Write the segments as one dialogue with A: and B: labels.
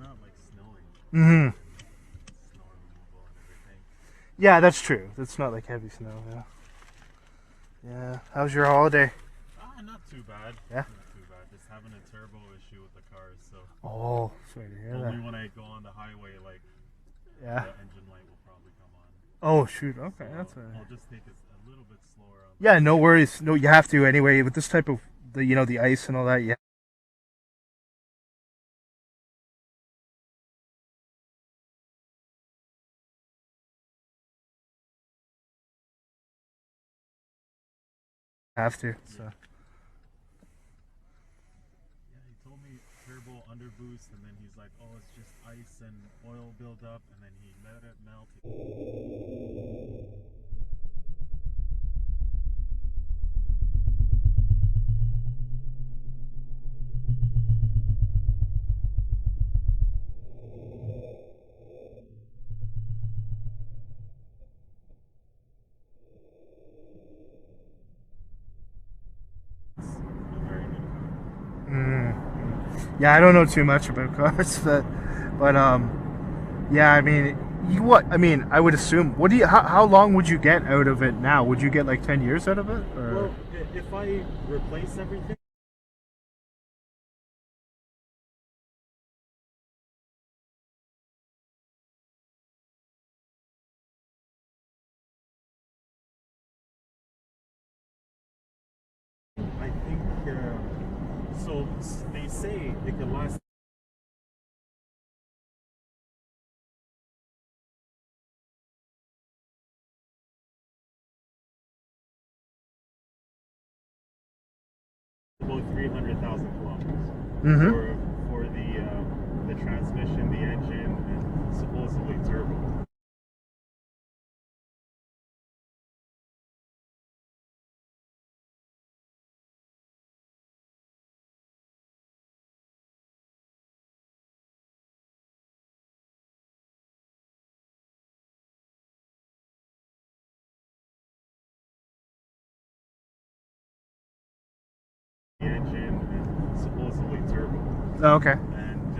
A: not like snowing.
B: Mm-hmm.
A: Snow removal and everything.
B: Yeah, that's true. It's not like heavy snow. Yeah. Yeah. How's your holiday?
A: Not too bad.
B: Yeah.
A: Not too bad. Just having a turbo issue with the cars, so.
B: Oh, sorry to hear
A: Only
B: that.
A: when I go on the highway, like,
B: Yeah.
A: the engine light will probably come on.
B: Oh shoot. Okay,
A: So
B: that's alright.
A: I'll just take it a little bit slower on
B: Yeah, no worries. No, you have to anyway with this type of the ice and all that. Yeah. Have to. So.
A: Yeah, he told me turbo underboost, and then he's like, oh, it's just ice and oil buildup, and then he let it melt. A very new car.
B: Yeah, I don't know too much about cars, but yeah, I mean, I would assume. What do you? How long would you get out of it now? Would you get like 10 years out of it? Or?
A: Well, if I replace everything. I think so. They say it could last. About 300,000 kilometers for the transmission, the engine, and supposedly turbo. The engine and supposedly turbo.
B: Oh, okay.
A: And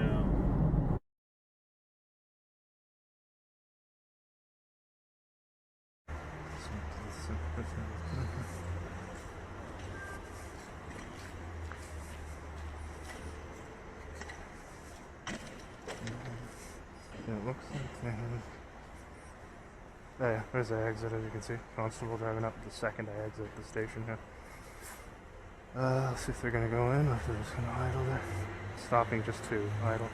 B: Yeah, it looks like they have. Oh yeah, there's the exit as you can see. Constable driving up the second I exit the station here. Let's see if they're gonna go in or if they're just gonna idle there. Stopping just to idle.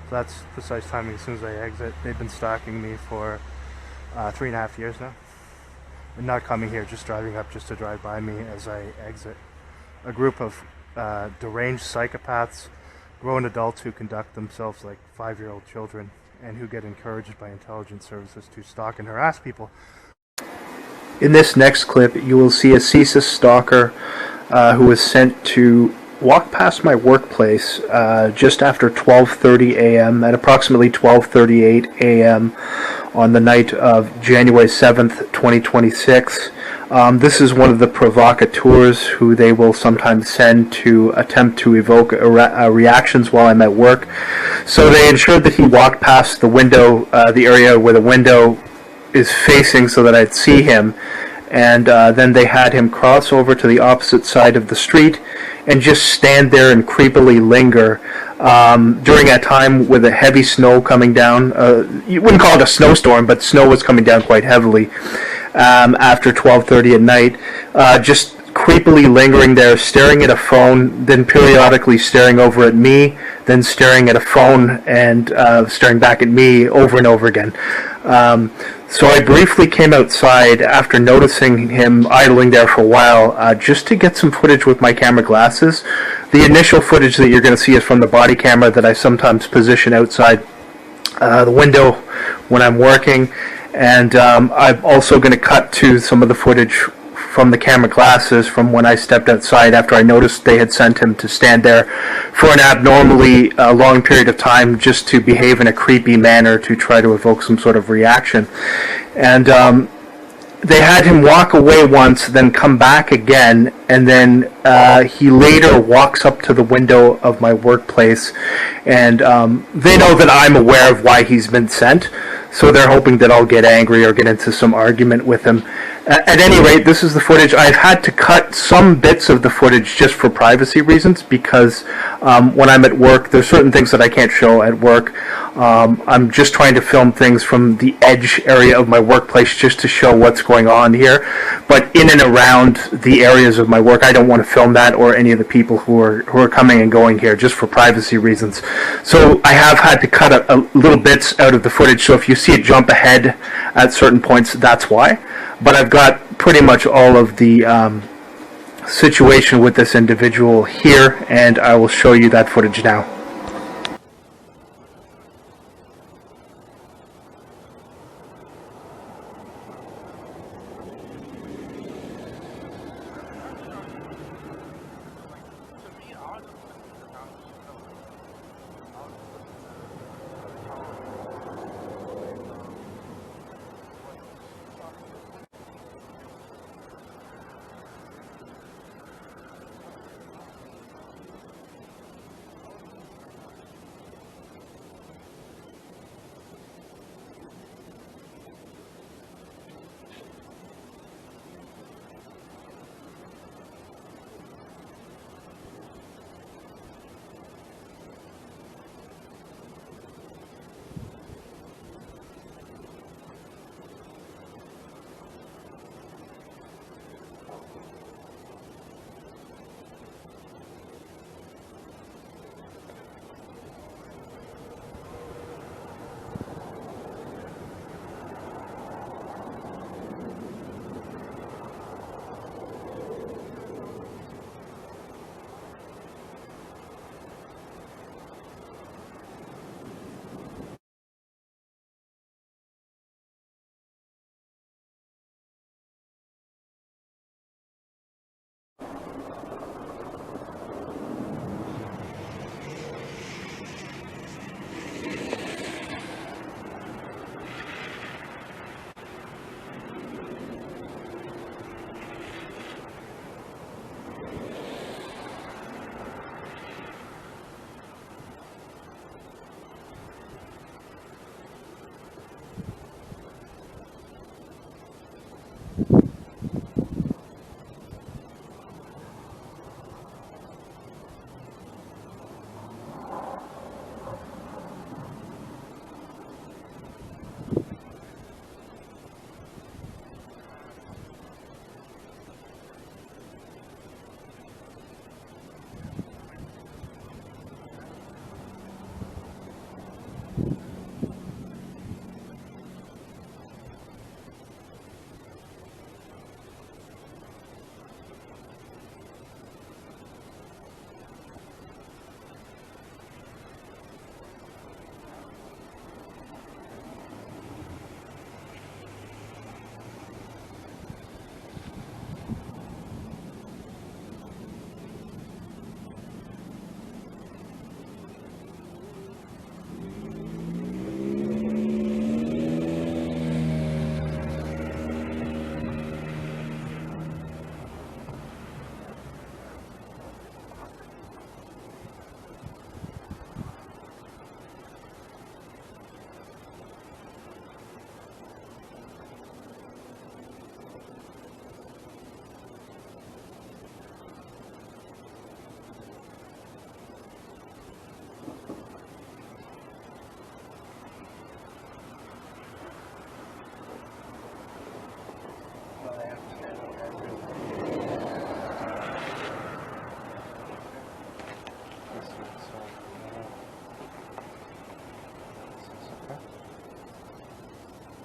B: So that's precise timing as soon as I exit. They've been stalking me for 3.5 years now. And not coming here, just driving up just to drive by me as I exit. A group of deranged psychopaths, grown adults who conduct themselves like 5-year-old children and who get encouraged by intelligence services to stalk and harass people. In this next clip, you will see a CSIS stalker who was sent to walk past my workplace just after 12:30 a.m. at approximately 12:38 a.m. on the night of January 7th, 2026. This is one of the provocateurs who they will sometimes send to attempt to evoke reactions while I'm at work. So they ensured that he walked past the window, the area where the window is facing so that I'd see him. And then they had him cross over to the opposite side of the street and just stand there and creepily linger during a time with a heavy snow coming down. You wouldn't call it a snowstorm, but snow was coming down quite heavily after 12:30 at night. Just creepily lingering there, staring at a phone, then periodically staring over at me, then staring at a phone and staring back at me over and over again. So I briefly came outside after noticing him idling there for a while just to get some footage with my camera glasses. The initial footage that you're going to see is from the body camera that I sometimes position outside the window when I'm working. And I'm also going to cut to some of the footage from the camera glasses from when I stepped outside after I noticed they had sent him to stand there for an abnormally long period of time just to behave in a creepy manner to try to evoke some sort of reaction. And they had him walk away once, then come back again, and then he later walks up to the window of my workplace, and they know that I'm aware of why he's been sent, so they're hoping that I'll get angry or get into some argument with him. At any rate, this is the footage. I've had to cut some bits of the footage just for privacy reasons, because when I'm at work, there's certain things that I can't show at work. I'm just trying to film things from the edge area of my workplace just to show what's going on here. But in and around the areas of my work, I don't want to film that or any of the people who are coming and going here, just for privacy reasons. So I have had to cut a little bits out of the footage. So if you see it jump ahead at certain points, that's why. But I've got pretty much all of the situation with this individual here, and I will show you that footage now.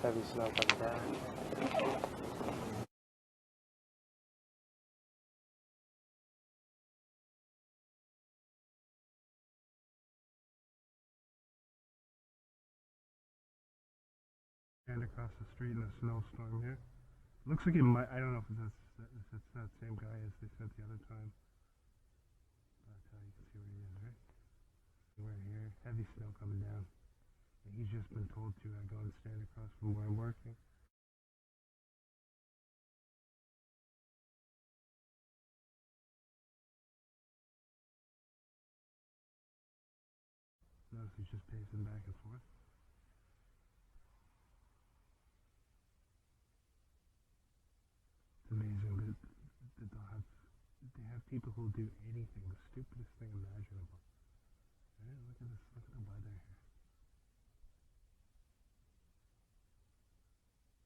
B: Heavy snow coming down. And across the street in a snowstorm here. Looks like it might, I don't know if it's that same guy as they sent the other time. But you can see where he is, right? We're here, heavy snow coming down. And he's just been told to go and stand across from where I'm working. he's just pacing back and forth. It's amazing that they have people who'll do anything, the stupidest thing imaginable. Right? Look at this, look at the weather here.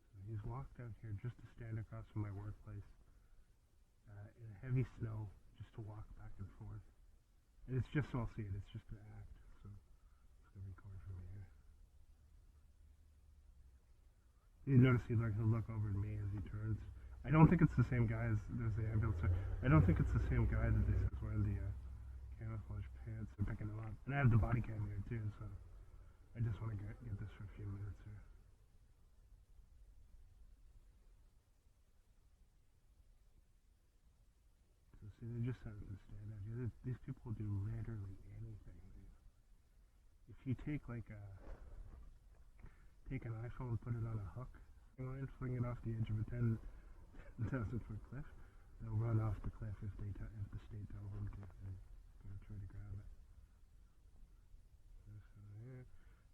B: So he's walked out here just to stand across from my workplace in heavy snow, just to walk back and forth. And it's just so I'll see it, it's just an act. So it's going to record from here. You notice he'll look over at me as he turns. I don't think it's the same guy as there's the ambulance. I don't think it's the same guy that they said was wearing the camouflage pants. They're picking him up. And I have the body cam here too, so I just want to get this for a few minutes here. So see, they just have to stand out here. These people do literally anything. If you take an iPhone and put it on a hook line, fling it off the edge of a 10,000 foot cliff, they'll run off the cliff if the state tells them to, and try to grab it.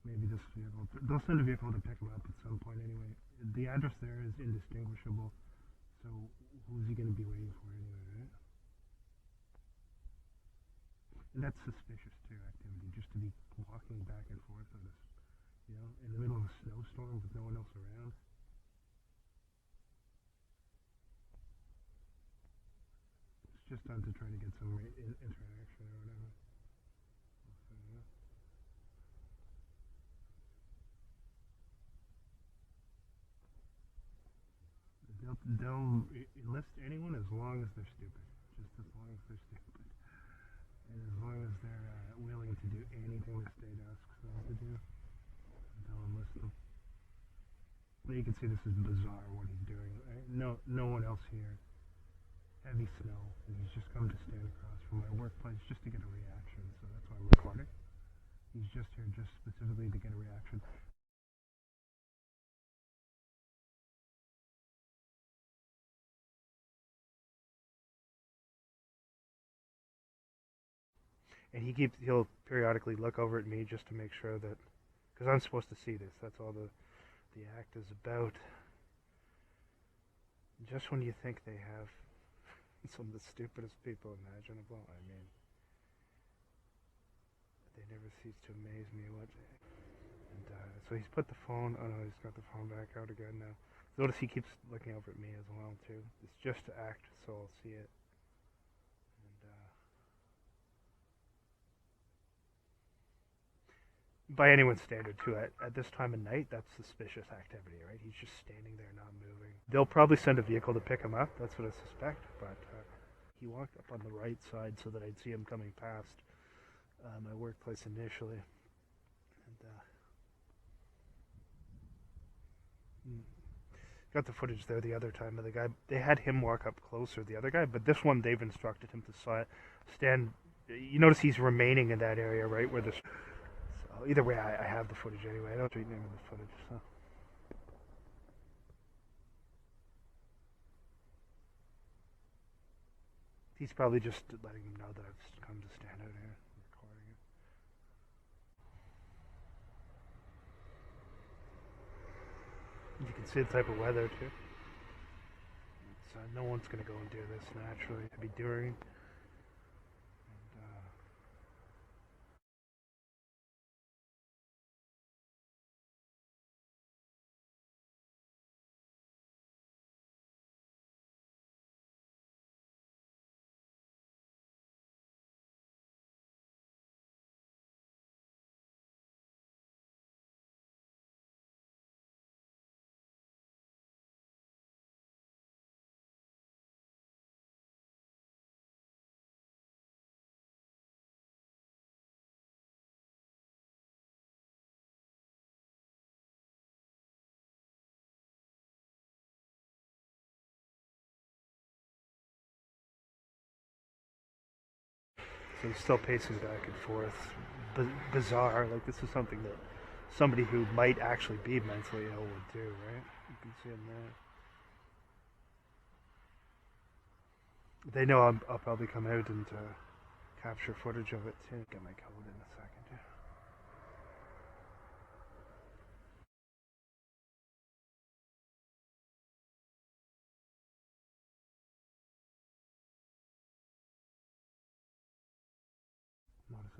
B: Maybe this vehicle, they'll send a vehicle to pick him up at some point anyway. The address there is indistinguishable, so who's he going to be waiting for anyway, right? And that's suspicious too, activity, just to be walking back and forth on this, in the middle of a snowstorm with no one else around. Just done to try to get some interaction or whatever. They'll enlist anyone as long as they're stupid. Just as long as they're stupid. And as long as they're willing to do anything the state asks them to do, they'll enlist them. But you can see this is bizarre what he's doing. Right? No one else here. Heavy snow, and he's just come to stand across from my workplace just to get a reaction, so that's why I'm recording. He's just here just specifically to get a reaction. And he'll periodically look over at me just to make sure that, because I'm supposed to see this, that's all the act is about. Just when you think they have some of the stupidest people imaginable, I mean, they never cease to amaze me. So he's put the phone, oh no, he's got the phone back out again now. Notice he keeps looking over at me as well too. It's just to act, so I'll see it. By anyone's standard too, at this time of night, that's suspicious activity, right? He's just standing there not moving. They'll probably send a vehicle to pick him up, that's what I suspect, but he walked up on the right side so that I'd see him coming past my workplace initially. And got the footage there the other time of the guy. They had him walk up closer, the other guy, but this one they've instructed him to stand. You notice he's remaining in that area, right, where this... Either way, I have the footage anyway. I don't treat name of the footage, so. He's probably just letting them know that I've come to stand out here, recording it. You can see the type of weather too. No one's going to go and do this naturally. It'd be during. So he's still pacing back and forth. Bizarre. Like, this is something that somebody who might actually be mentally ill would do, right? You can see him there. They know I'll probably come out and capture footage of it too. Get my code in a second.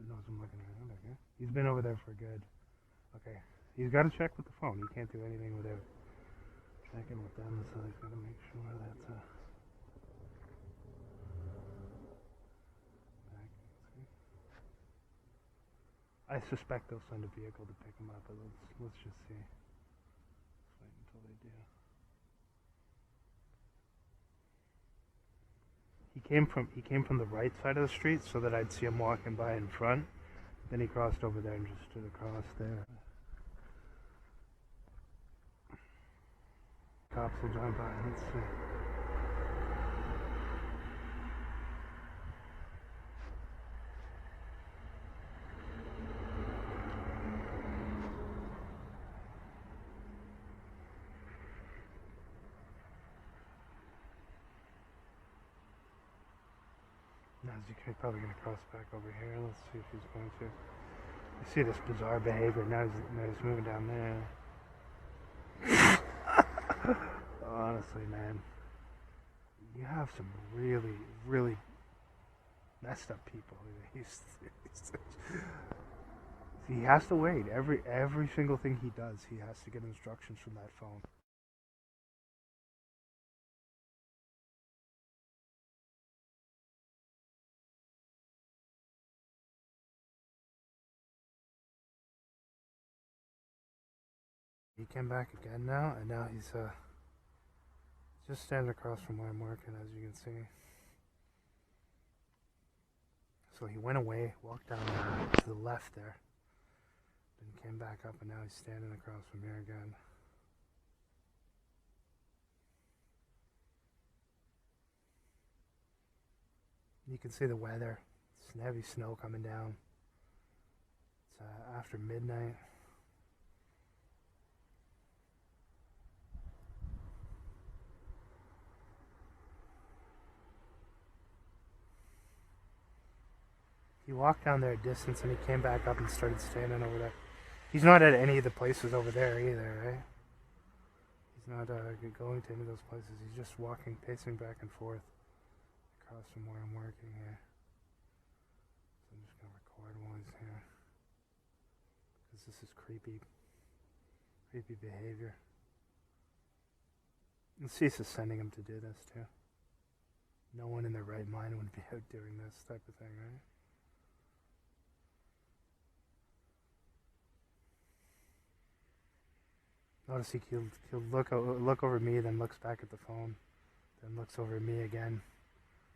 B: knows I'm looking around, okay? He's been over there for good. Okay. He's got to check with the phone. He can't do anything without checking with them, so he's got to make sure that's back. I suspect they'll send a vehicle to pick him up, but let's just see. Let's wait until they do. He came from the right side of the street so that I'd see him walking by in front. Then he crossed over there and just stood across there. Cops will drive by. Let's see. He's probably going to cross back over here. Let's see if he's going to. I see this bizarre behavior. Now he's moving down there. Honestly, man, you have some really, really messed up people. He has to wait. Every single thing he does, he has to get instructions from that phone. He came back again now, and now he's just standing across from where I'm working, as you can see. So he went away, walked down to the left there, then came back up, and now he's standing across from here again. You can see the weather. It's heavy snow coming down. It's after midnight. He walked down there a distance and he came back up and started standing over there. He's not at any of the places over there either, right? He's not going to any of those places. He's just walking, pacing back and forth across from where I'm working here. So I'm just going to record while he's here. Because this is creepy behavior. And CSIS is sending him to do this too. No one in their right mind would be out doing this type of thing, right? Notice he'll look over me, then looks back at the phone, then looks over at me again.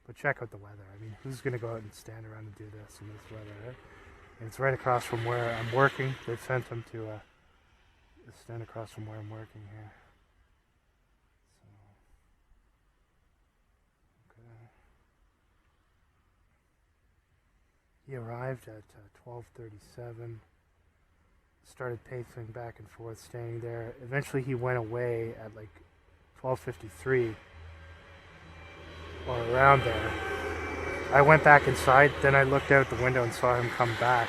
B: But check out the weather. I mean, who's going to go out and stand around and do this in this weather, right? And it's right across from where I'm working. They've sent him to stand across from where I'm working here. So, okay. He arrived at 12:37. Started pacing back and forth, standing there. Eventually he went away at like 12:53 or around there. I went back inside, then I looked out the window and saw him come back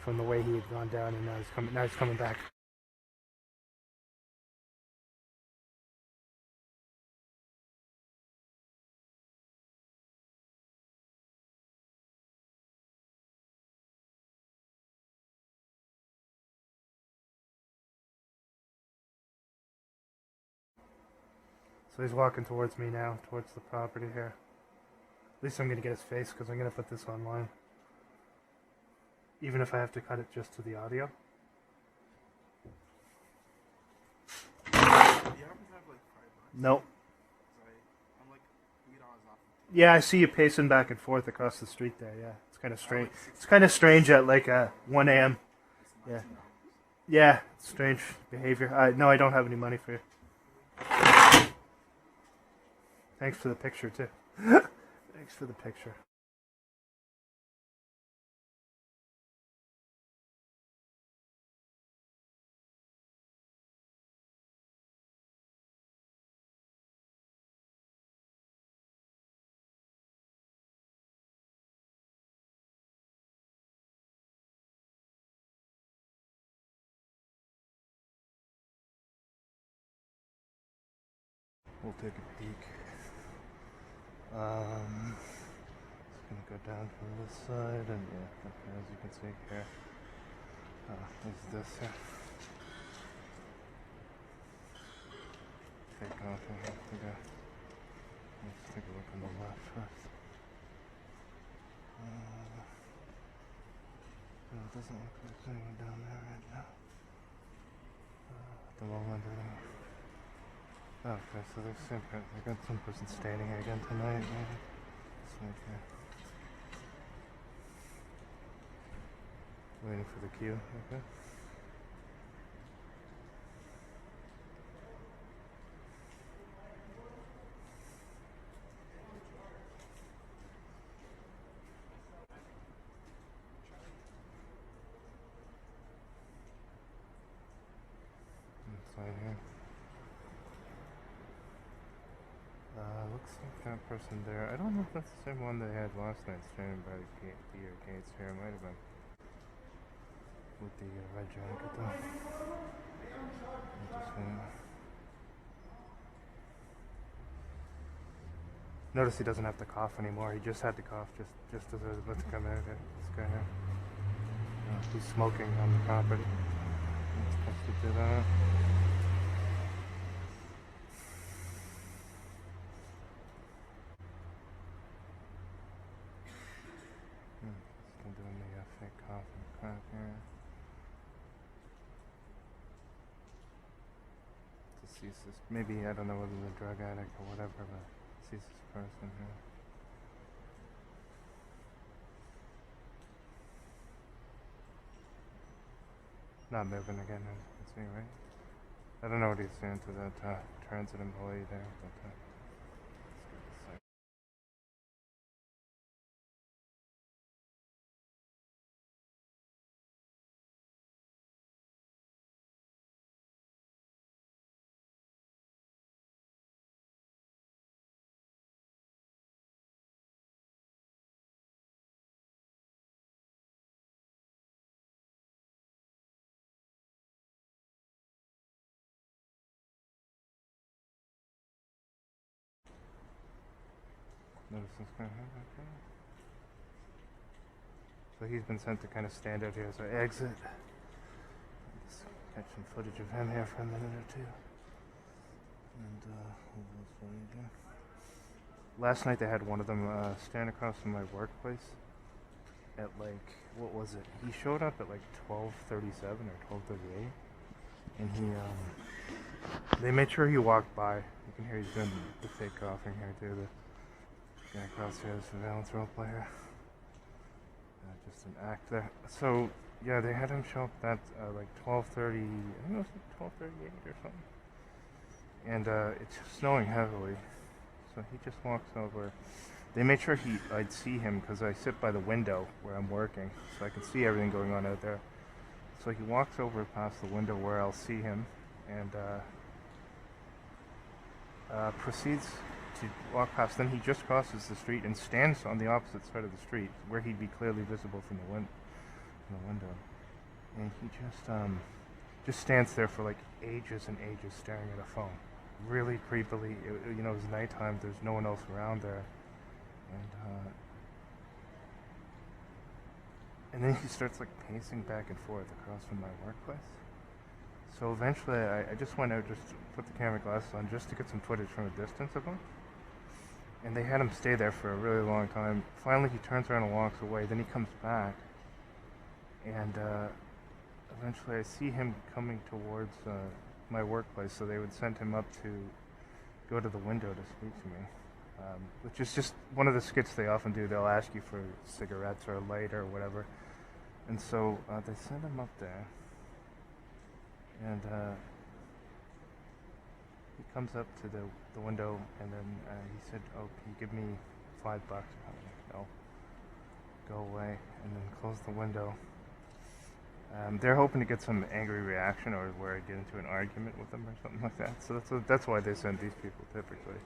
B: from the way he had gone down, and now he's coming back. So he's walking towards me now, towards the property here. At least I'm going to get his face because I'm going to put this online. Even if I have to cut it just to the audio. Nope. Yeah, I see you pacing back and forth across the street there, yeah. It's kind of strange. It's kind of strange at like 1 a.m. Yeah. Yeah, strange behavior. No, I don't have any money for you. Thanks for the picture, too. Thanks for the picture. We'll take a peek. gonna go down from this side, and yeah, okay, as you can see here, is this here. Take off and have to go. Let's take a look on the left first. No, it doesn't look like there's anyone down there right now. At the moment, okay, so they got some person standing here again tonight, maybe. This right here. Waiting for the queue, okay. Inside here. Looks like that person there. I don't know if that's the same one they had last night standing by the gates here. It might have been. With the red jacket though. Notice he doesn't have to cough anymore. He just had to cough just as I was about to come out of it. This guy here. He's smoking on the property. Not supposed to do that. Still doing the fake cough and crack here. CSIS, maybe, I don't know whether they're a drug addict or whatever, but CSIS person here. Not moving again, as you can see, right? I don't know what he's saying to that transit employee there, but let's get this side. Notice this guy here, okay. So he's been sent to kind of stand out here as I exit. Just catch some footage of him here for a minute or two. And last night they had one of them stand across from my workplace at like, what was it? He showed up at like 12:37 or 12:38, and they made sure he walked by. You can hear he's doing the fake coughing here too. The guy across here is a surveillance role player. Just an act there. So yeah, they had him show up at like 12:30. I think it was like 12:38 or something. And it's snowing heavily, so he just walks over. They made sure I'd see him because I sit by the window where I'm working, so I can see everything going on out there. So he walks over past the window where I'll see him, and proceeds to walk past. Then he just crosses the street and stands on the opposite side of the street where he'd be clearly visible from the window. And he just stands there for like ages and ages staring at a phone. Really creepily. It was nighttime, there's no one else around there. And then he starts like pacing back and forth across from my workplace. So eventually I just went out, just put the camera glasses on just to get some footage from a distance of him. And they had him stay there for a really long time. Finally he turns around and walks away, then he comes back. And eventually I see him coming towards my workplace, so they would send him up to go to the window to speak to me. Which is just one of the skits they often do. They'll ask you for cigarettes or a light or whatever. And so they send him up there. And he comes up to the window, and then he said, "Oh, can you give me $5?" I'm like, "No, go away," and then close the window. They're hoping to get some angry reaction, or where I get into an argument with them or something like that. So that's why they send these people typically.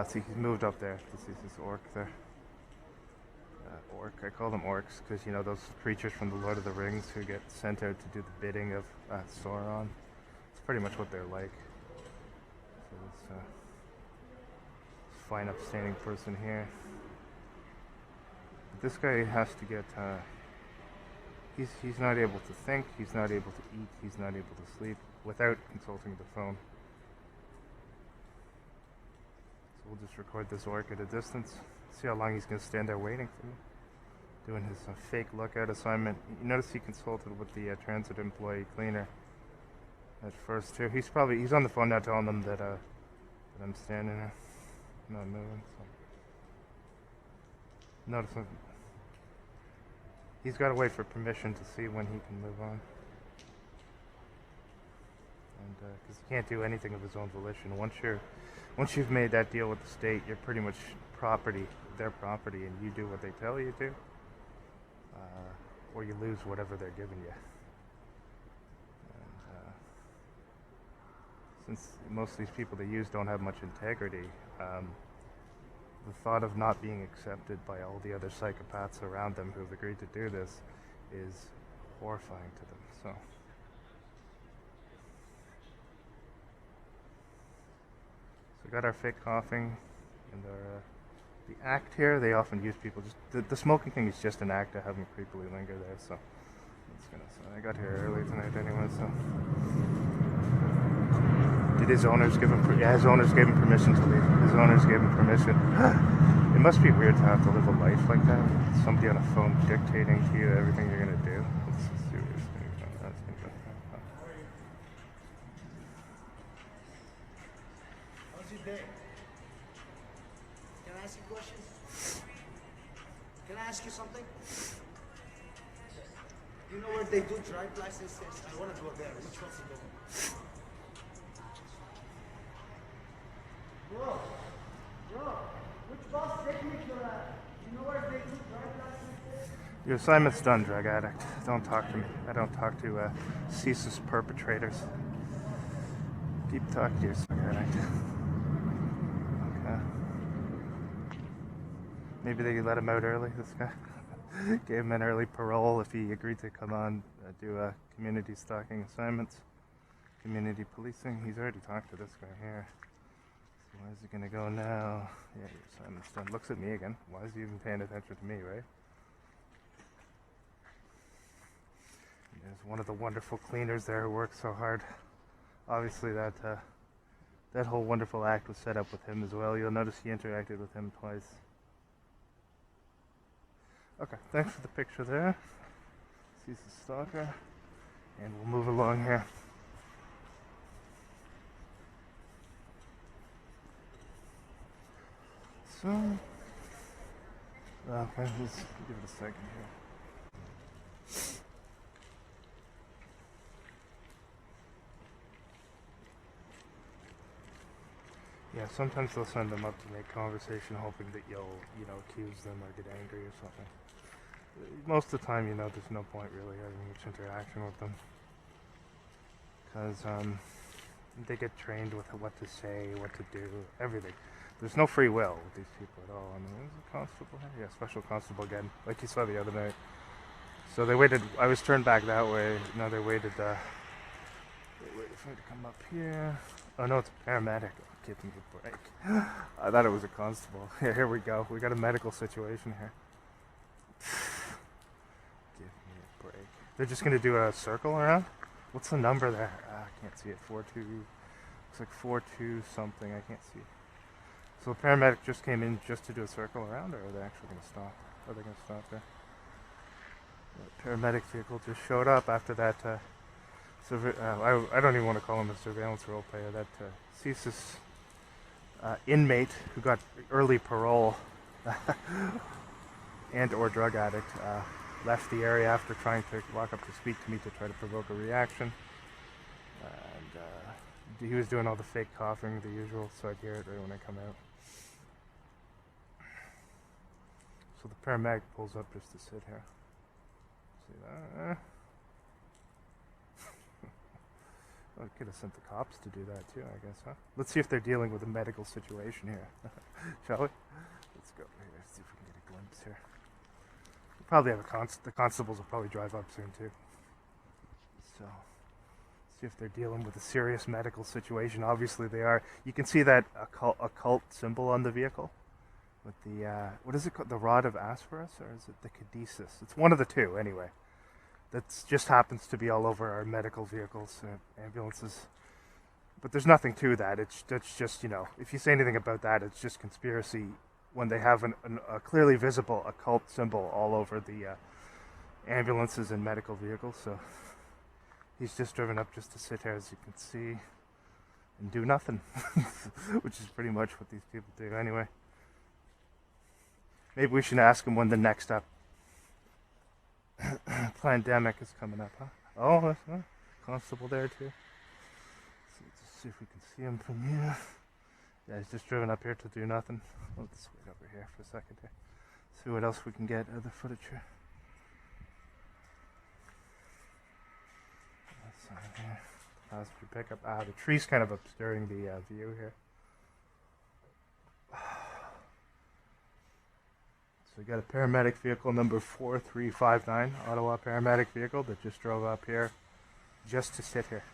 B: See, he's moved up there. This is this orc there. Orc. I call them orcs because those creatures from the Lord of the Rings who get sent out to do the bidding of Sauron. It's pretty much what they're like. So this fine upstanding person here. this guy has to get, he's not able to think, he's not able to eat, he's not able to sleep without consulting the phone. So we'll just record this orc at a distance, see how long he's going to stand there waiting for me. Doing his fake lookout assignment. You notice he consulted with the transit employee cleaner at first too. He's on the phone now telling them that I'm standing there, not moving. So. Notice he's got to wait for permission to see when he can move on, and because he can't do anything of his own volition. Once you've made that deal with the state, you're pretty much property, their property, and you do what they tell you to, or you lose whatever they're giving you. And since most of these people they use don't have much integrity, the thought of not being accepted by all the other psychopaths around them who have agreed to do this is horrifying to them. So we got our fake coughing and our the act here. They often use people just the smoking thing is just an act to have them creepily linger there. So I got here early tonight anyway. So did his owners give him? Yeah, his owners gave him permission to leave. His owners gave him permission. It must be weird to have to live a life like that. Somebody on a phone dictating to you everything you're gonna do. It's a serious thing. That's gonna go.
C: How's your day? Can I ask you a question? Can I ask you something? Do you know where they do drive licenses? I want to go there. Which one's it going? Bro, which bus technique you're at? Do you know where they do drive licenses?
B: Your assignment's done, drug addict. Don't talk to me. I don't talk to CSIS perpetrators. Keep talking to your drug addict. Okay. Maybe they let him out early, this guy. Gave him an early parole if he agreed to come on, do community stalking assignments. Community policing. He's already talked to this guy here. So where's he gonna go now? Yeah, your assignment's done. Looks at me again. Why is he even paying attention to me, right? And there's one of the wonderful cleaners there who works so hard. Obviously that whole wonderful act was set up with him as well. You'll notice he interacted with him twice. Okay, thanks for the picture there. He's the stalker. And we'll move along here. So, okay, let's give it a second here. Yeah, sometimes they'll send them up to make conversation, hoping that you'll, accuse them or get angry or something. Most of the time, there's no point really having much interaction with them, because they get trained with what to say, what to do, everything. There's no free will with these people at all. I mean, there's a constable here. Yeah, special constable again, like you saw the other night. So they waited. I was turned back that way. No, they waited. They waited for me to come up here. Oh no, it's a paramedic. Oh, give me a break. I thought it was a constable. Yeah, here we go. We got a medical situation here. Give me a break. They're just gonna do a circle around. What's the number there? I can't see it. 42. Looks like 42 something. I can't see. So the paramedic just came in just to do a circle around, or are they actually going to stop? Are they going to stop there? The paramedic vehicle just showed up after that. I don't even want to call him a surveillance role player. That CSIS inmate who got early parole and or drug addict left the area after trying to walk up to speak to me to try to provoke a reaction. And he was doing all the fake coughing, the usual, so I'd hear it right when I come out. So the paramedic pulls up just to sit here. See that? I could have sent the cops to do that too, I guess, huh? Let's see if they're dealing with a medical situation here. Shall we? Let's go here, see if we can get a glimpse here. We'll probably have the constables will probably drive up soon too. So, see if they're dealing with a serious medical situation. Obviously they are. You can see that occult symbol on the vehicle. with the, what is it called? The rod of Asphorus, or is it the cadesis? It's one of the two, anyway. That just happens to be all over our medical vehicles and ambulances. But there's nothing to that. It's just, you know, if you say anything about that, it's just conspiracy when they have a clearly visible occult symbol all over the ambulances and medical vehicles. So he's just driven up just to sit here, as you can see, and do nothing, which is pretty much what these people do anyway. Maybe we should ask him when the next pandemic is coming up, huh? Oh, that's constable there too. So let's see if we can see him from here. Yeah, he's just driven up here to do nothing. Let's wait over here for a second here. See what else we can get of the footage here. That's on here. Passenger pickup. The tree's kind of obscuring the view here. So we got a paramedic vehicle number 4359, Ottawa paramedic vehicle that just drove up here just to sit here.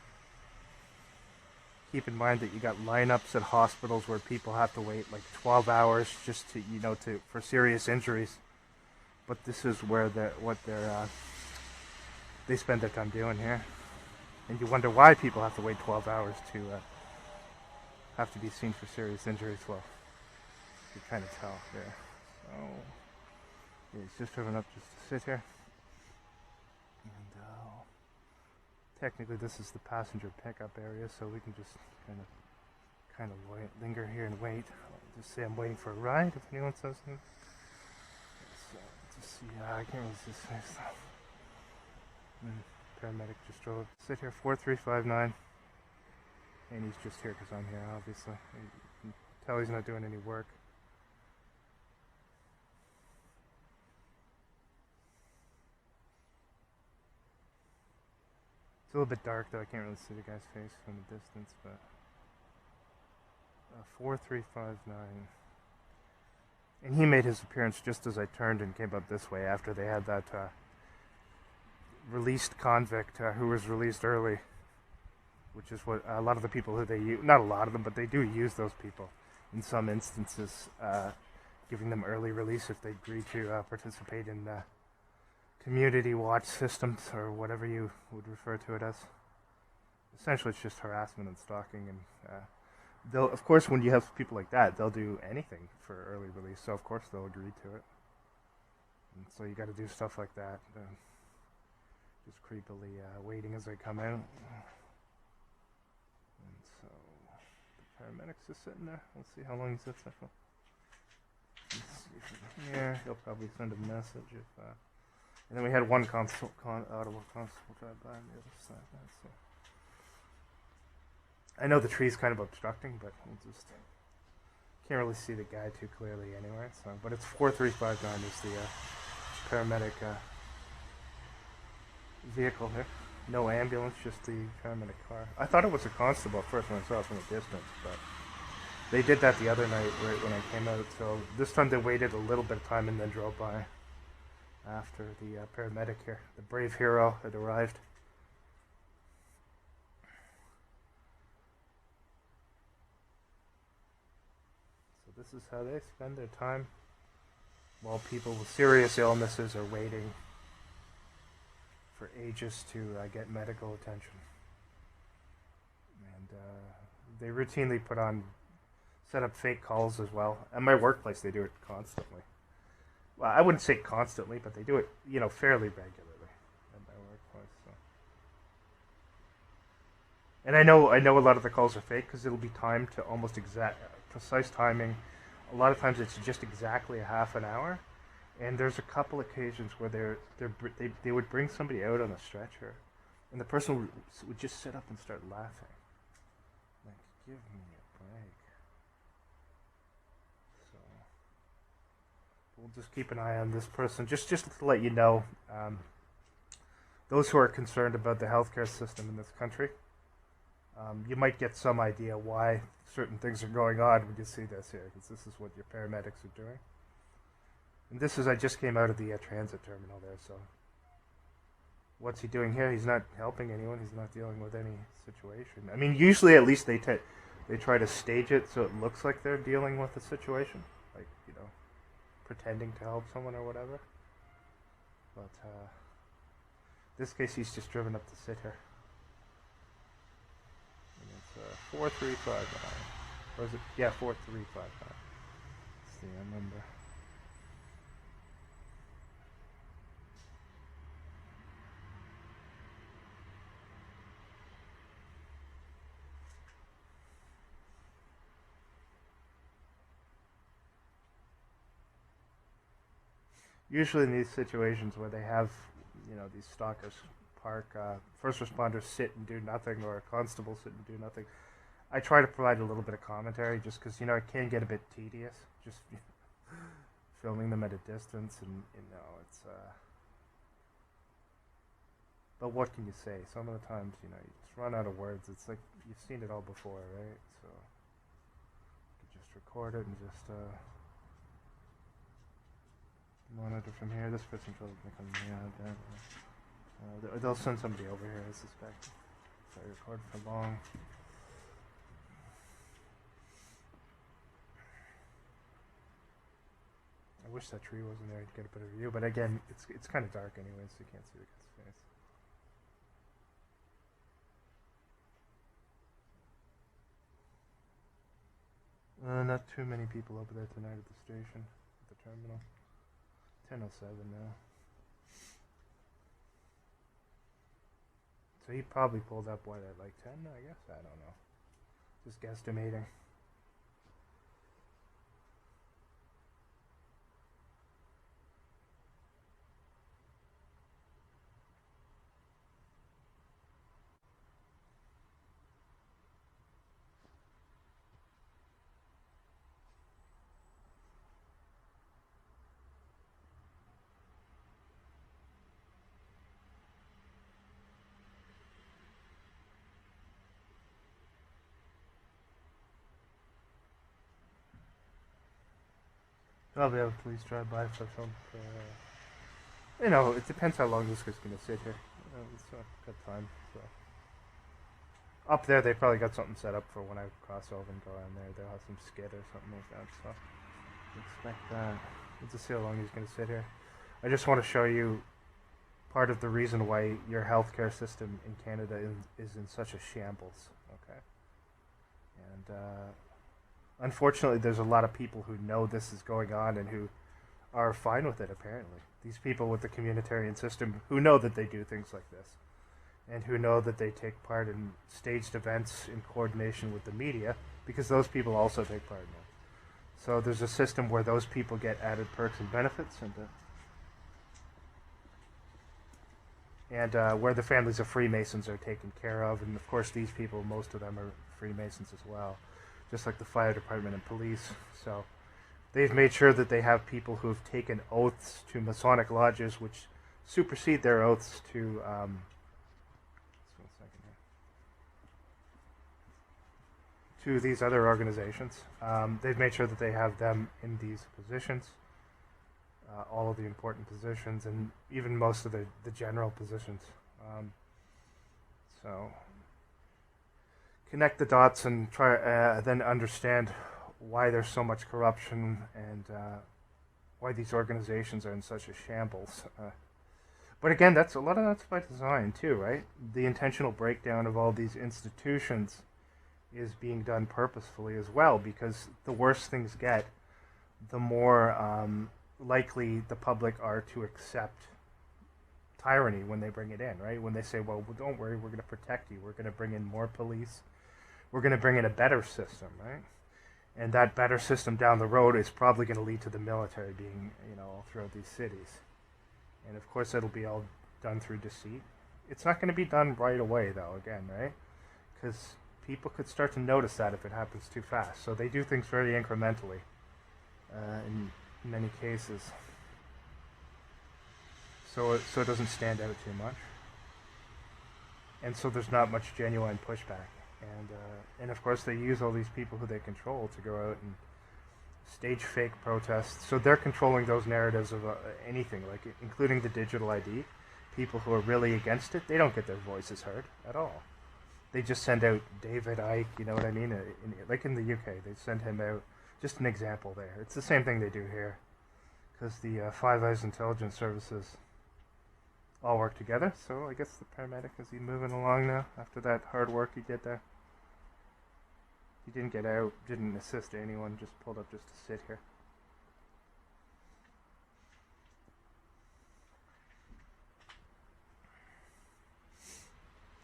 B: Keep in mind that you got lineups at hospitals where people have to wait like 12 hours just to, you know, for serious injuries. But this is where they spend their time doing here. And you wonder why people have to wait 12 hours to have to be seen for serious injuries. Well, you kind of tell there. So yeah, he's just driven up just to sit here. And technically this is the passenger pickup area, so we can just kind of linger here and wait. I'll just say I'm waiting for a ride if anyone says anything. So just see, I can't really see his face though. Paramedic just drove up to sit here, 4359, and he's just here because I'm here, obviously. You can tell he's not doing any work. It's a little bit dark though, I can't really see the guy's face from the distance, but 4359. And he made his appearance just as I turned and came up this way after they had that released convict who was released early, which is what a lot of the people who they use, not a lot of them, but they do use those people in some instances, giving them early release if they agree to participate in community watch systems, or whatever you would refer to it as. Essentially it's just harassment and stalking, and they'll, of course, when you have people like that, they'll do anything for early release, so of course they'll agree to it. And so you got to do stuff like that, just creepily waiting as they come out. And so the paramedic's just sitting there. We'll see how long he sits there for. Let's see if we can hear. He'll probably send a message if and then we had one Ottawa constable drive by on the other side. So I know the tree's kind of obstructing, but we'll just can't really see the guy too clearly anyway. So, but it's 4359 is the paramedic vehicle here. No ambulance, just the paramedic car. I thought it was a constable at first when I saw it from a distance, but they did that the other night right when I came out. So this time they waited a little bit of time and then drove by after the paramedic here, the brave hero, had arrived. So this is how they spend their time while people with serious illnesses are waiting for ages to get medical attention. And they routinely set up fake calls as well. At my workplace they do it constantly. Well, I wouldn't say constantly, but they do it, you know, fairly regularly at my workplace. So. And I know a lot of the calls are fake because it'll be timed to almost precise timing. A lot of times it's just exactly a half an hour. And there's a couple occasions where they would bring somebody out on a stretcher, and the person would just sit up and start laughing. Like, give me a break. So we'll just keep an eye on this person. Just to let you know, those who are concerned about the healthcare system in this country, you might get some idea why certain things are going on when you see this here, because this is what your paramedics are doing. And this is, I just came out of the transit terminal there, so what's he doing here? He's not helping anyone. He's not dealing with any situation. I mean, usually at least they try to stage it so it looks like they're dealing with the situation. Like, you know, pretending to help someone or whatever. But this case, he's just driven up to sit here. And it's 4359. Or is it? Yeah, 4359. That's the number. Usually in these situations where they have, these stalkers park, first responders sit and do nothing, or a constable sit and do nothing, I try to provide a little bit of commentary, just because, it can get a bit tedious, just filming them at a distance, and, it's, but what can you say? Some of the times, you just run out of words. It's like, you've seen it all before, right? So, you can just record it and just, monitor from here. This person probably come they'll send somebody over here, I suspect, if I record for long. I wish that tree wasn't there to get a better view, but again, it's kind of dark anyway, so you can't see the guy's face. Not too many people over there tonight at the station, at the terminal. 10:07 now. So he probably pulled up, what, at like 10, I guess? I don't know. Just guesstimating. Probably have a police drive-by for some. It depends how long this guy's going to sit here. It's got time. So up there, they probably got something set up for when I cross over and go around there. They'll have some skid or something like that. So expect that. Let's just see how long he's going to sit here. I just want to show you part of the reason why your healthcare system in Canada is in such a shambles. Okay, and. Unfortunately, there's a lot of people who know this is going on and who are fine with it, apparently. These people with the communitarian system who know that they do things like this and who know that they take part in staged events in coordination with the media, because those people also take part in it. So there's a system where those people get added perks and benefits, and where the families of Freemasons are taken care of. And of course, these people, most of them are Freemasons as well, just like the fire department and police. So they've made sure that they have people who have taken oaths to Masonic lodges, which supersede their oaths to, just 1 second here, to these other organizations. They've made sure that they have them in these positions, all of the important positions, and even most of the general positions. So connect the dots and try then understand why there's so much corruption and why these organizations are in such a shambles. But again, a lot of that's by design too, right? The intentional breakdown of all these institutions is being done purposefully as well, because the worse things get, the more likely the public are to accept tyranny when they bring it in, right? When they say, well, don't worry, we're going to protect you, we're going to bring in more police, we're going to bring in a better system, right? And that better system down the road is probably going to lead to the military being, all throughout these cities. And of course, it'll be all done through deceit. It's not going to be done right away, though, again, right? Because people could start to notice that if it happens too fast. So they do things very incrementally in many cases. So it doesn't stand out too much. And so there's not much genuine pushback. And of course they use all these people who they control to go out and stage fake protests. So they're controlling those narratives of anything, like including the digital ID. People who are really against it, they don't get their voices heard at all. They just send out David Icke, you know what I mean? Like in the UK, they send him out. Just an example there. It's the same thing they do here. because the Five Eyes intelligence services all work together. So I guess the paramedic is moving along now after that hard work he did there. He didn't get out, didn't assist anyone, just pulled up just to sit here.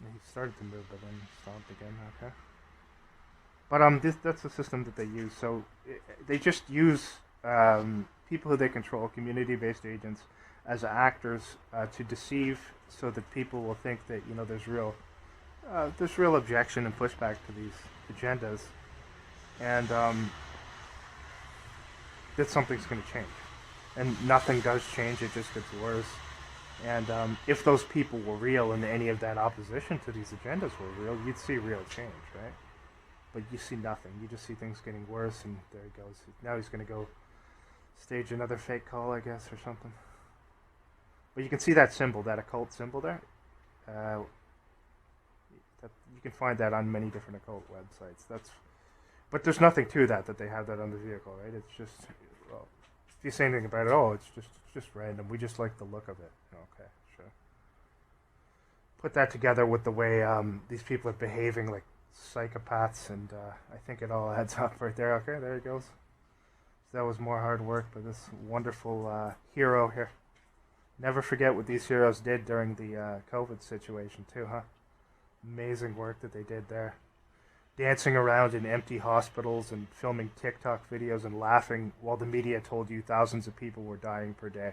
B: He started to move, but then stopped again. Okay. But that's the system that they use. So they just use people who they control, community-based agents, as actors to deceive, so that people will think that there's real objection and pushback to these agendas, and that something's going to change, and nothing does change. It just gets worse. And if those people were real and any of that opposition to these agendas were real, you'd see real change, right? But you see nothing. You just see things getting worse, and there he goes. Now he's going to go stage another fake call, I guess, or something. But you can see that symbol, that occult symbol there. You can find that on many different occult websites. But there's nothing to that they have that on the vehicle, right? It's just, well, if you say anything about it, it's just random. We just like the look of it. Okay, sure. Put that together with the way these people are behaving like psychopaths, and I think it all adds up right there. Okay, there he goes. So that was more hard work, but this wonderful hero here. Never forget what these heroes did during the COVID situation too, huh? Amazing work that they did there. Dancing around in empty hospitals and filming TikTok videos and laughing while the media told you thousands of people were dying per day.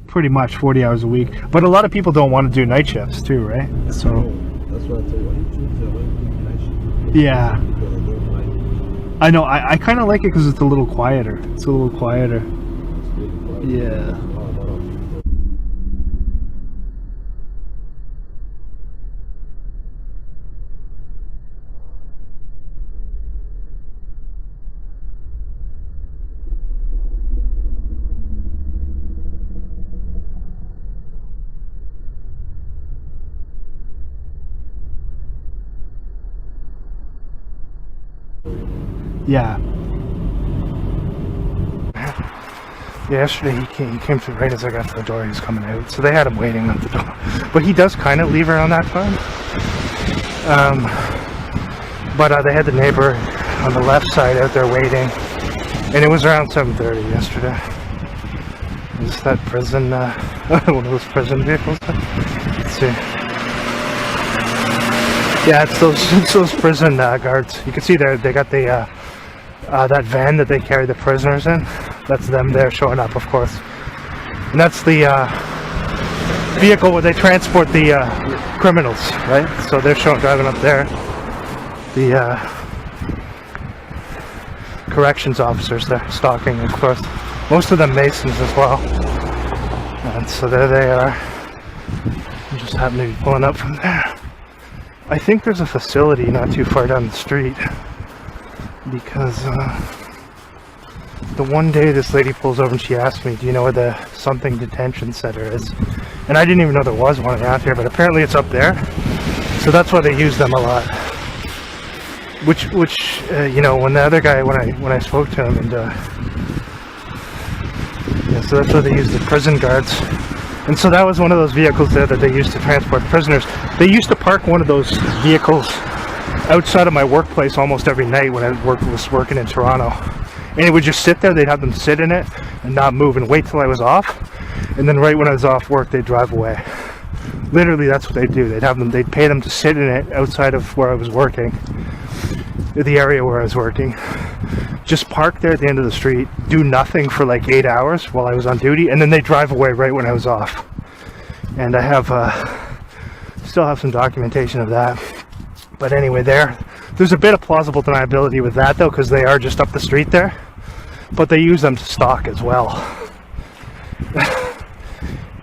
B: Pretty much 40 hours a week. But a lot of people don't want to do night shifts too, right? So
D: that's what I told you.
B: Yeah. I know, I kind of like it because it's a little quieter. It's a little quieter. Yeah. Yeah. Yesterday he came through right as I got to the door. He was coming out, so they had him waiting at the door. But he does kind of leave around that time. But they had the neighbor on the left side out there waiting, and it was around 7:30 yesterday. Is that prison? One of those prison vehicles? Let's see. Yeah, it's those prison guards. You can see there they got the that van that they carry the prisoners in. That's them there showing up, of course. And that's the vehicle where they transport the criminals, right? So they're driving up there. The corrections officers there, stalking, of course. Most of them Masons as well. And so there they are. I just happen to be pulling up from there. I think there's a facility not too far down the street, because the one day this lady pulls over and she asked me, do you know where the something detention center is? And I didn't even know there was one around here, but apparently it's up there. So that's why they use them a lot. Which you know, when the other guy, when I spoke to him, and yeah, so that's why they use the prison guards. And so that was one of those vehicles there that they used to transport prisoners. They used to park one of those vehicles outside of my workplace almost every night when I was working in Toronto. And it would just sit there. They'd have them sit in it and not move and wait till I was off. And then right when I was off work, they'd drive away. Literally, that's what they'd do. They'd pay them to sit in it outside of where I was working, the area where I was working. Just park there at the end of the street, do nothing for like 8 hours while I was on duty, and then they drive away right when I was off. And I have still have some documentation of that. But anyway, there's a bit of plausible deniability with that though, because they are just up the street there, but they use them to stalk as well.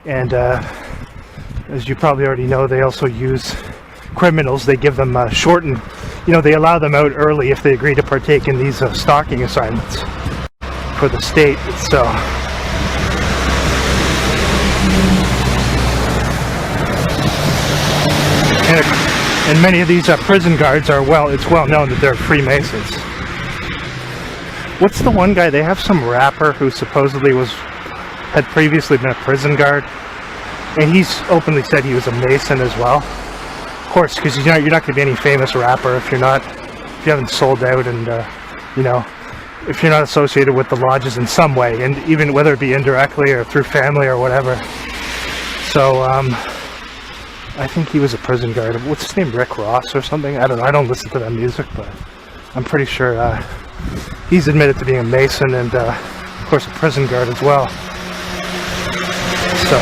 B: And as you probably already know, they also use criminals. They give them shortened, they allow them out early if they agree to partake in these stalking assignments for the state. So And many of these prison guards are it's well known that they're Freemasons. What's the one guy? They have some rapper who supposedly had previously been a prison guard, and he's openly said he was a Mason as well. Of course, because you're not going to be any famous rapper if you haven't sold out, and if you're not associated with the lodges in some way, and even whether it be indirectly or through family or whatever. So I think he was a prison guard. What's his name? Rick Ross or something? I don't know. I don't listen to that music, but I'm pretty sure he's admitted to being a Mason and of course a prison guard as well. So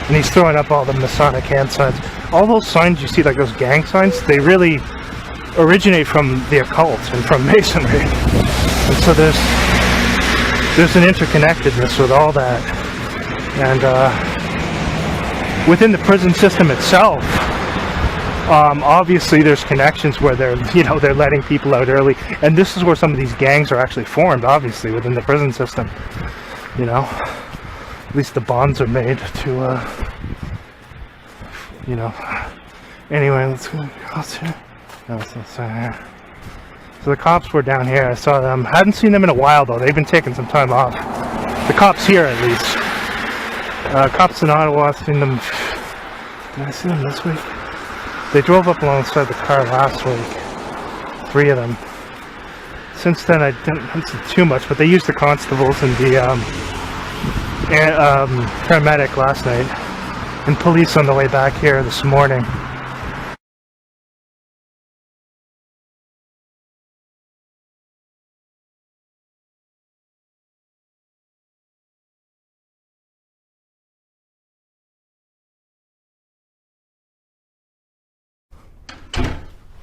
B: and he's throwing up all the Masonic hand signs. All those signs you see, like those gang signs, they really originate from the occult and from Masonry. And so there's an interconnectedness with all that. And within the prison system itself, obviously there's connections where they're letting people out early. And this is where some of these gangs are actually formed, obviously, within the prison system. At least the bonds are made to, Anyway, let's go across here. No, it's not here. So the cops were down here. I saw them. Hadn't seen them in a while, though. They've been taking some time off. The cops here, at least. Cops in Ottawa, I've seen them. Did I see them this week? They drove up alongside the car last week. 3 of them. Since then, I haven't seen too much, but they used the constables and the paramedic last night, and police on the way back here this morning.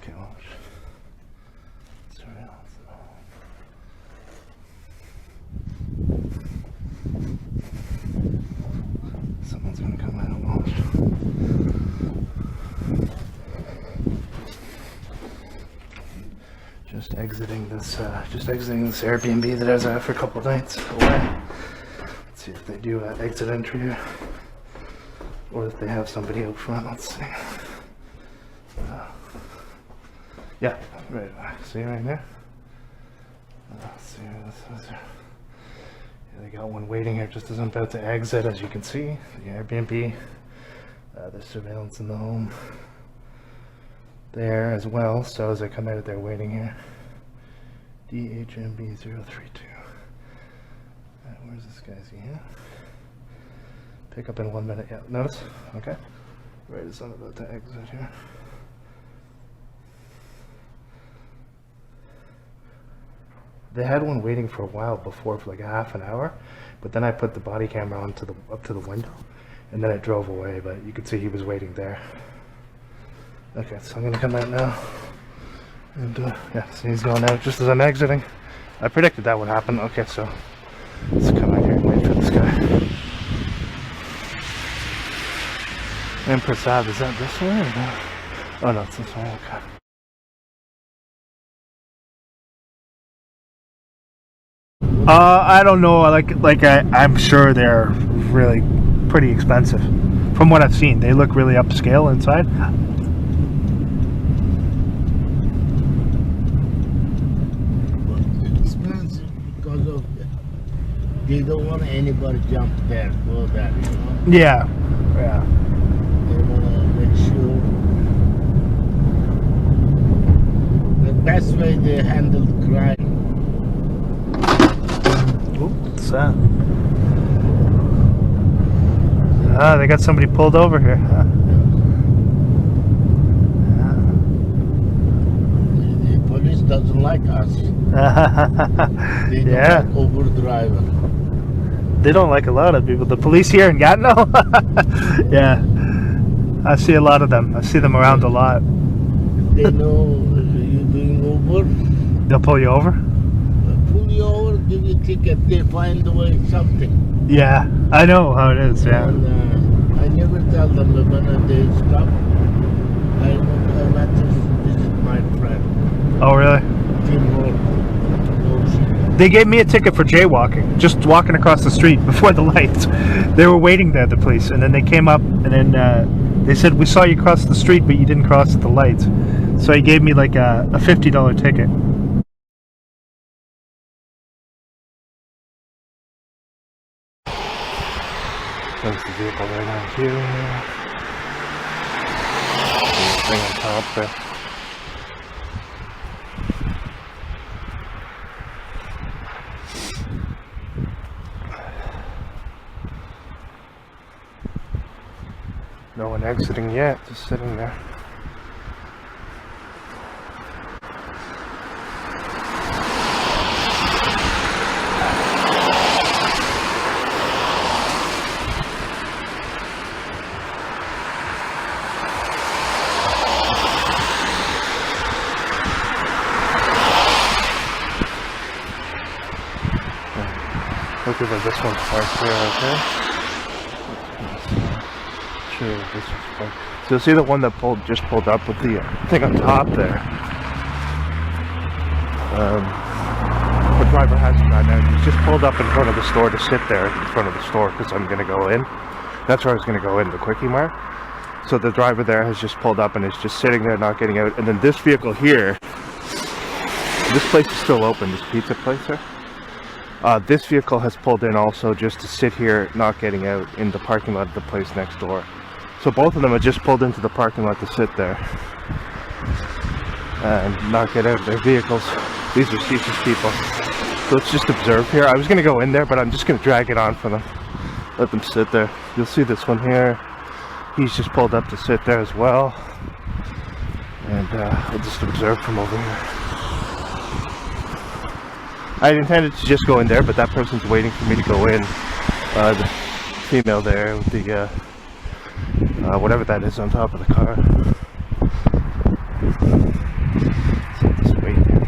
B: Okay, watch. Someone's gonna come out and watch. Just exiting this Airbnb that I was at for a couple of nights away. Let's see if they do exit entry here, or if they have somebody out front. Let's see. Yeah, right. See right there. Let's see where this is. Yeah, they got one waiting here just as I'm about to exit, as you can see. The Airbnb. There's surveillance in the home there as well. So as I come out of there, waiting here. DHMB 032. Where's this guy? Is he here? Pick up in 1 minute. Yeah, notice? Okay. Right as I'm about to exit here. They had one waiting for a while before, for like a half an hour, but then I put the body camera up to the window, and then it drove away, but you could see he was waiting there. Okay, so I'm gonna come out now, and yeah, so he's going out just as I'm exiting. I predicted that would happen. Okay, so let's come out here and wait for this guy. Empress Ave, is that this way or no? Oh no, it's this way, okay. I don't know. I'm sure they're really pretty expensive. From what I've seen, they look really upscale inside.
E: It's expensive because of they don't want anybody jump there, go there,
B: Yeah, yeah.
E: They want to make sure the best way they handle crime.
B: What's that? Ah, they got somebody pulled over here. Huh?
E: The police doesn't like us. They don't like Uber driver.
B: They don't like a lot of people. The police here in Gatineau? Yeah. I see a lot of them. I see them around a lot.
E: They know you're doing Uber.
B: They'll pull you over?
E: Pull you over, give you a ticket, they find a way, something.
B: Yeah, I know how it is, yeah.
E: And I never tell them that when they stop, I went to visit my friend.
B: Oh, really?
E: Tim Road.
B: They gave me a ticket for jaywalking, just walking across the street before the lights. They were waiting there, the police, and then they came up, and then they said, we saw you cross the street, but you didn't cross at the lights. So he gave me like a $50 ticket. There's the vehicle right on here. The thing on top there. No one exiting yet, just sitting there. Look at this one's parked here, okay? Sure, this one's parked. So you'll see the one that just pulled up with the thing on top there. The driver hasn't gotten out. He's just pulled up in front of the store to sit there in front of the store because I'm going to go in. That's where I was going to go in, the Quickie Mart. So the driver there has just pulled up and is just sitting there not getting out. And then this vehicle here, this place is still open, this pizza place there. This vehicle has pulled in also just to sit here not getting out in the parking lot of the place next door. So both of them have just pulled into the parking lot to sit there and not get out of their vehicles. These are CSIS people. So let's just observe here. I was going to go in there, but I'm just going to drag it on for them. Let them sit there. You'll see this one here. He's just pulled up to sit there as well. And we'll just observe from over here. I had intended to just go in there, but that person's waiting for me to go in. The female there with the, whatever that is on top of the car. So just wait here.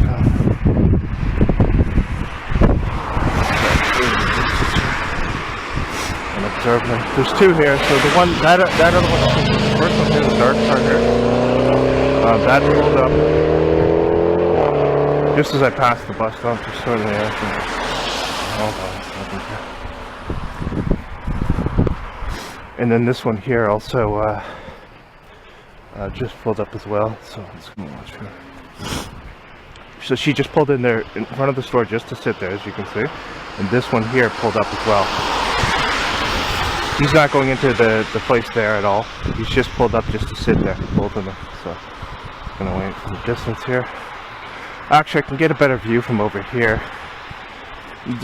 B: And observe them. There's two here, so the one, that other one, the first one here, the dark car here, that pulled up. Just as I passed the bus stop, just sort of there. Hold on a second. And then this one here also just pulled up as well. So let's go watch her. So she just pulled in there in front of the store just to sit there, as you can see. And this one here pulled up as well. He's not going into the place there at all. He's just pulled up just to sit there, both of them. So I'm gonna wait for the distance here. Actually, I can get a better view from over here.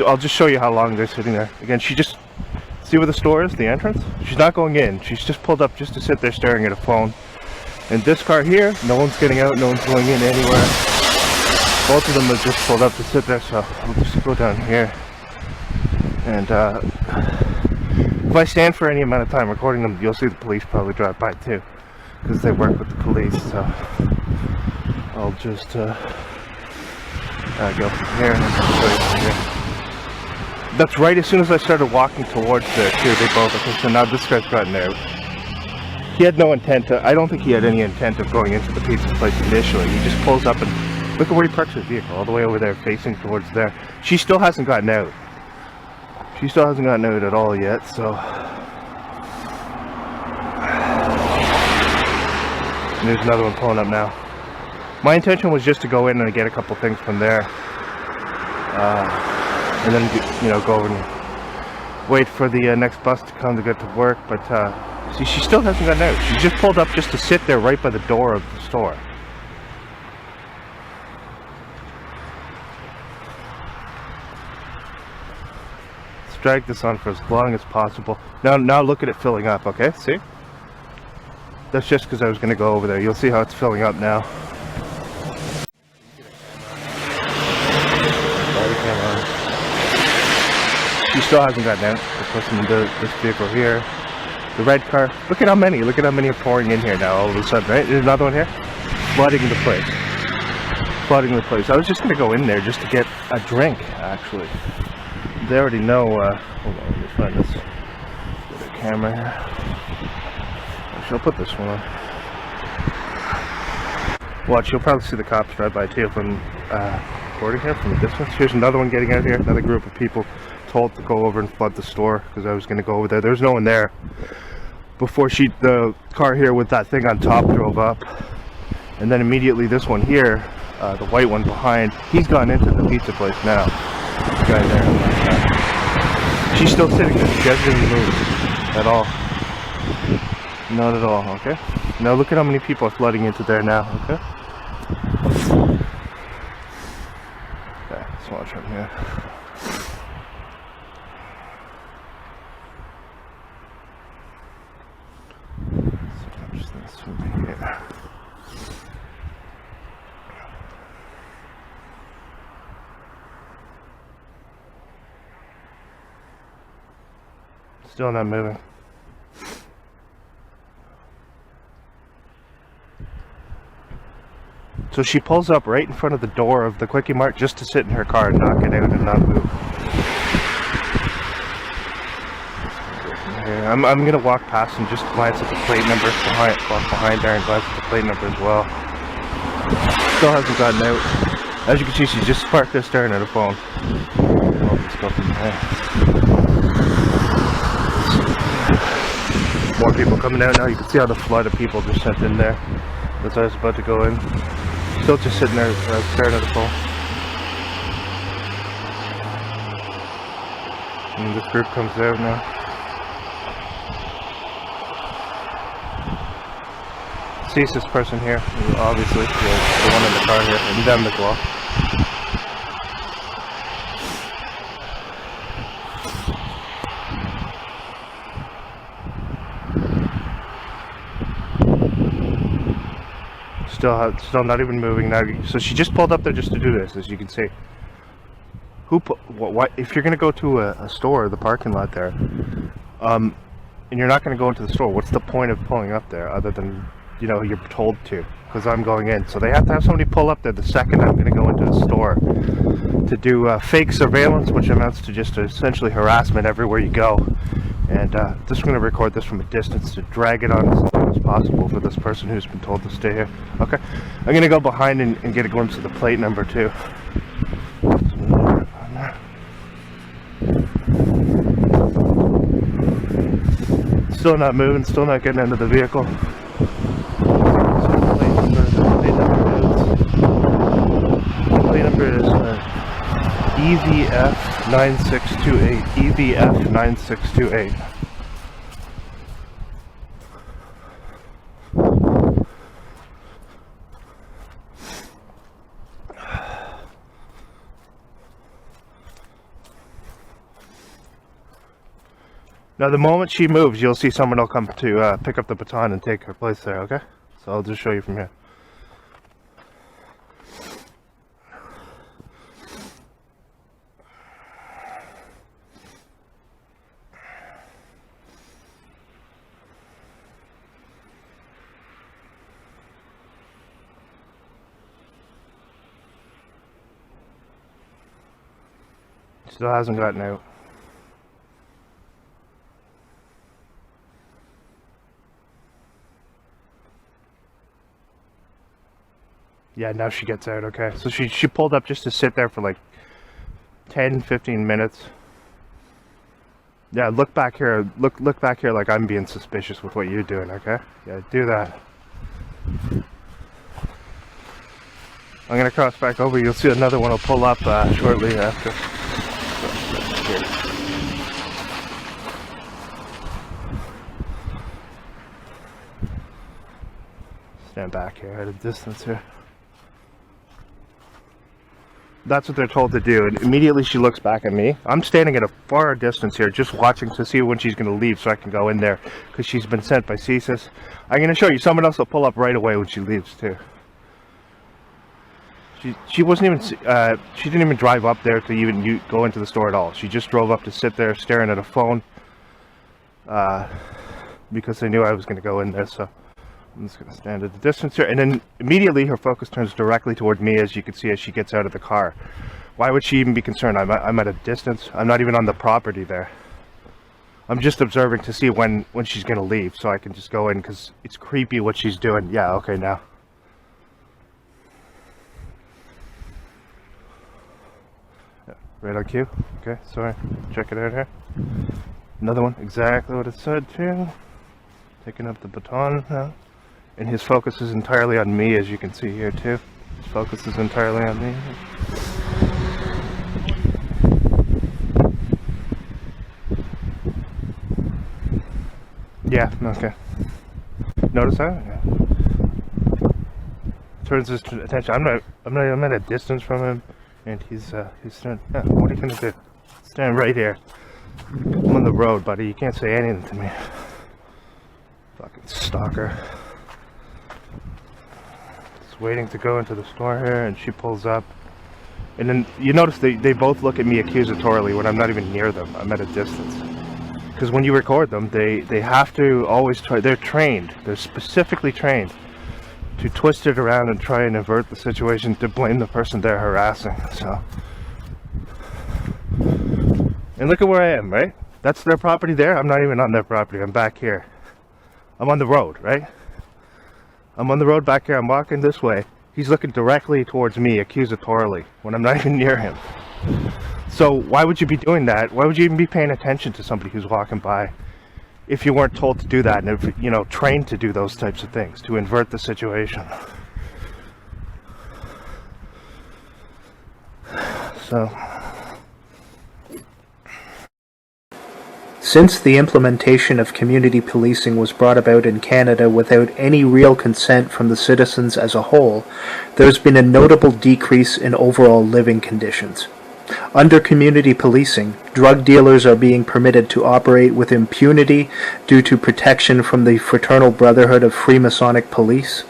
B: I'll just show you how long they're sitting there. Again, she just, see where the store is, the entrance? She's not going in. She's just pulled up just to sit there staring at a phone. And this car here, no one's getting out, no one's going in anywhere. Both of them have just pulled up to sit there, so I'll just go down here. And if I stand for any amount of time recording them, you'll see the police probably drive by too, because they work with the police, so I'll just go from here and show you from here. That's right as soon as I started walking towards there too, they both, okay, so now this guy's gotten out. He had no intent to, I don't think he had any intent of going into the pizza place initially. He just pulls up and, look at where he parks his vehicle, all the way over there facing towards there. She still hasn't gotten out. She still hasn't gotten out at all yet, so. And there's another one pulling up now. My intention was just to go in and get a couple things from there, and then, you know, go over and wait for the next bus to come to get to work. But see, she still hasn't gotten out. She just pulled up just to sit there right by the door of the store. Let's drag this on for as long as possible. Now look at it filling up. Okay, see? That's just because I was going to go over there. You'll see how it's filling up now. She still hasn't gotten out. The person in this vehicle here, the red car. Look at how many are pouring in here now all of a sudden, right? There's another one here, flooding the place. Flooding the place. I was just going to go in there just to get a drink, actually. They already know, hold on, let me find this. Get a camera here. Actually, I'll put this one on. Watch, you'll probably see the cops drive by too from recording here from a distance. Here's another one getting out here. Another group of people told to go over and flood the store because I was going to go over there. There's no one there before the car here with that thing on top drove up. And then immediately this one here, the white one behind, he's gone into the pizza place now. This guy there. She's still sitting there. She hasn't even moved at all. Not at all, okay? Now look at how many people are flooding into there now, okay? Okay, let's watch from here. Let's watch this from here. Still not moving. So she pulls up right in front of the door of the Quickie Mart just to sit in her car and not get out and not move. I'm gonna walk past and just glance at the plate number behind there and glance at the plate number as well. Still hasn't gotten out. As you can see, she's just parked there staring at her phone. I'll just go from there. More people coming out now. You can see how the flood of people just sent in there. That's why I was about to go in. Still just sitting there staring at the phone. And this group comes out now. Sees this person here, obviously, the one in the car here, and them as well. Still not even moving now. So she just pulled up there just to do this, as you can see. What if you're gonna go to a store, the parking lot there, and you're not gonna go into the store? What's the point of pulling up there other than, you know, you're told to? Because I'm going in, so they have to have somebody pull up there the second I'm gonna go into the store to do fake surveillance, which amounts to just essentially harassment everywhere you go. And just going to record this from a distance to drag it on as long as possible for this person who's been told to stay here. Okay, I'm going to go behind and get a glimpse of the plate number too. Still not moving, still not getting into the vehicle. Plate number is EVF 9628. EVF 9628. Now the moment she moves, you'll see someone will come to pick up the baton and take her place there, okay? So I'll just show you from here. Still hasn't gotten out. Yeah, now she gets out, okay. So she pulled up just to sit there for like 10-15 minutes. Yeah, look back here. Look back here like I'm being suspicious with what you're doing, okay? Yeah, do that. I'm gonna cross back over. You'll see another one will pull up shortly after. Stand back here at a distance here. That's what they're told to do, and immediately she looks back at me. I'm standing at a far distance here just watching to see when she's going to leave so I can go in there because she's been sent by CSIS. I'm going to show you, someone else will pull up right away when she leaves too. She wasn't even, she didn't even drive up there to even go into the store at all. She just drove up to sit there staring at a phone because they knew I was going to go in there, so I'm just going to stand at the distance here. And then immediately her focus turns directly toward me, as you can see as she gets out of the car. Why would she even be concerned? I'm at a distance. I'm not even on the property there. I'm just observing to see when she's going to leave so I can just go in because it's creepy what she's doing. Yeah, okay, now. Right on cue. Okay, sorry. Check it out here. Another one, exactly what it said too. Taking up the baton now. And his focus is entirely on me, as you can see here too. His focus is entirely on me. Yeah, okay. Notice that? Yeah. Turns his attention. I'm at a distance from him, and he's standing. Yeah, what are you gonna do? Stand right here. I'm on the road, buddy. You can't say anything to me. Fucking stalker. Just waiting to go into the store here, and she pulls up. And then you notice they both look at me accusatorily when I'm not even near them. I'm at a distance. Because when you record them, they have to always try. They're trained. They're specifically trained to twist it around and try and avert the situation to blame the person they're harassing. So, and look at where I am, right? That's their property there. I'm not even on their property. I'm back here. I'm on the road, right? I'm on the road back here. I'm walking this way. He's looking directly towards me accusatorily when I'm not even near him. So why would you be doing that? Why would you even be paying attention to somebody who's walking by if you weren't told to do that and if, you know, trained to do those types of things, to invert the situation? So,
F: since the implementation of community policing was brought about in Canada without any real consent from the citizens as a whole, there's been a notable decrease in overall living conditions. Under community policing, drug dealers are being permitted to operate with impunity due to protection from the Fraternal Brotherhood of Freemasonic police.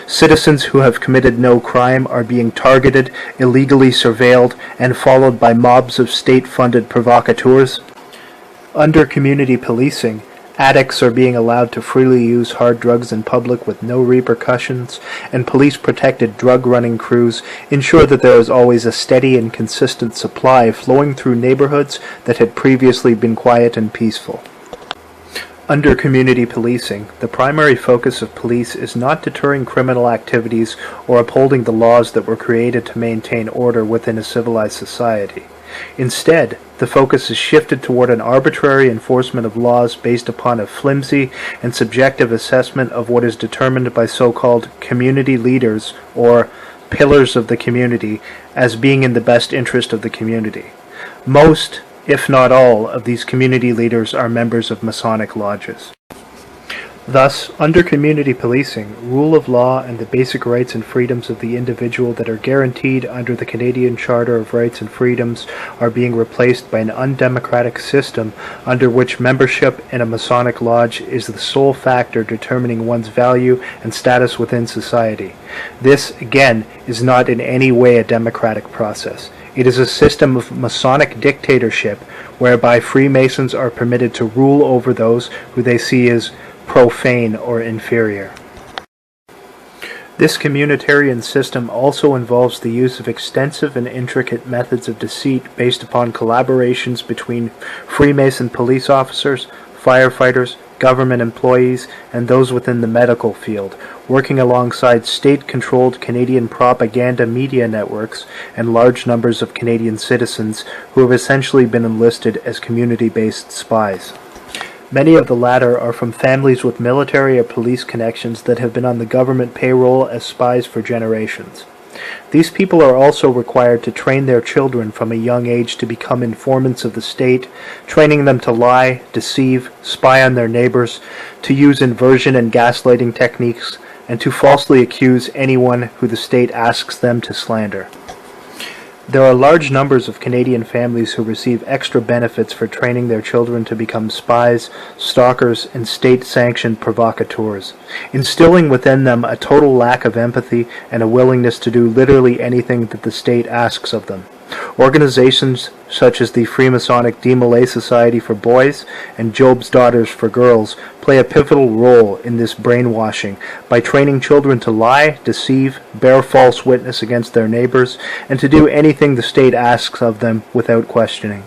F: Citizens who have committed no crime are being targeted, illegally surveilled, and followed by mobs of state-funded provocateurs. Under community policing, addicts are being allowed to freely use hard drugs in public with no repercussions, and police-protected drug-running crews ensure that there is always a steady and consistent supply flowing through neighborhoods that had previously been quiet and peaceful. Under community policing, the primary focus of police is not deterring criminal activities or upholding the laws that were created to maintain order within a civilized society. Instead, the focus is shifted toward an arbitrary enforcement of laws based upon a flimsy and subjective assessment of what is determined by so-called community leaders, or pillars of the community, as being in the best interest of the community. Most, if not all, of these community leaders are members of Masonic lodges. Thus, under community policing, rule of law and the basic rights and freedoms of the individual that are guaranteed under the Canadian Charter of Rights and Freedoms are being replaced by an undemocratic system under which membership in a Masonic lodge is the sole factor determining one's value and status within society. This, again, is not in any way a democratic process. It is a system of Masonic dictatorship whereby Freemasons are permitted to rule over those who they see as profane or inferior. This communitarian system also involves the use of extensive and intricate methods of deceit based upon collaborations between Freemason police officers, firefighters, government employees, and those within the medical field, working alongside state-controlled Canadian propaganda media networks and large numbers of Canadian citizens who have essentially been enlisted as community-based spies. Many of the latter are from families with military or police connections that have been on the government payroll as spies for generations. These people are also required to train their children from a young age to become informants of the state, training them to lie, deceive, spy on their neighbors, to use inversion and gaslighting techniques, and to falsely accuse anyone who the state asks them to slander. There are large numbers of Canadian families who receive extra benefits for training their children to become spies, stalkers, and state-sanctioned provocateurs, instilling within them a total lack of empathy and a willingness to do literally anything that the state asks of them. Organizations such as the Freemasonic Demolay Society for Boys and Job's Daughters for Girls play a pivotal role in this brainwashing by training children to lie, deceive, bear false witness against their neighbors, and to do anything the state asks of them without questioning.